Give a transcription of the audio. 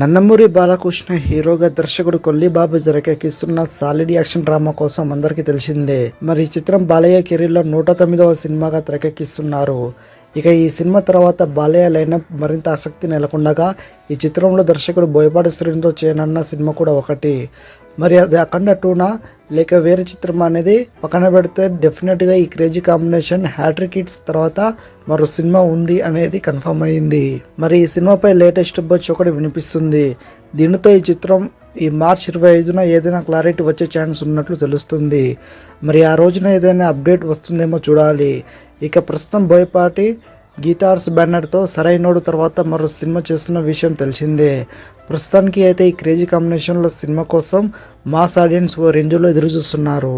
నందమూరి బాలకృష్ణ హీరోగా దర్శకుడు కొల్లిబాబు తెరకెక్కిస్తున్న solid action drama కోసం అందరికీ తెలిసిందే. మరి ఈ చిత్రం బాలయ్య కెరీర్లో 109వ సినిమాగా తెరకెక్కిస్తున్నారు. ఇక ఈ సినిమా తర్వాత బాలయ్య లైనప్ మరింత ఆసక్తి నెలకొండగా ఈ చిత్రంలో దర్శకుడు బోయపాటి శ్రీనుతో చేయనున్న సినిమా కూడా ఒకటి. మరి అది అఖండ 2నా లేక వేరే చిత్రం అనేది పక్కన పెడితే డెఫినెట్గా ఈ క్రేజీ కాంబినేషన్ హ్యాట్రిక్ హిట్స్ తర్వాత మరో సినిమా ఉంది అనేది కన్ఫర్మ్ అయింది. మరి ఈ సినిమాపై లేటెస్ట్ బజ్ ఒకటి వినిపిస్తుంది. దీనితో ఈ చిత్రం ఈ మార్చ్ 25న ఏదైనా క్లారిటీ వచ్చే ఛాన్స్ ఉన్నట్లు తెలుస్తుంది. మరి ఆ రోజున ఏదైనా అప్డేట్ వస్తుందేమో చూడాలి. ఇక ప్రస్తుతం బోయపాటి గీతార్స్ బ్యానర్తో సరైనోడు తర్వాత మరో సినిమా చేస్తున్న విషయం తెలిసిందే. ప్రస్తుతానికి అయితే ఈ క్రేజీ కాంబినేషన్లో సినిమా కోసం మాస్ ఆడియన్స్ ఓ రేంజ్లో ఎదురు చూస్తున్నారు.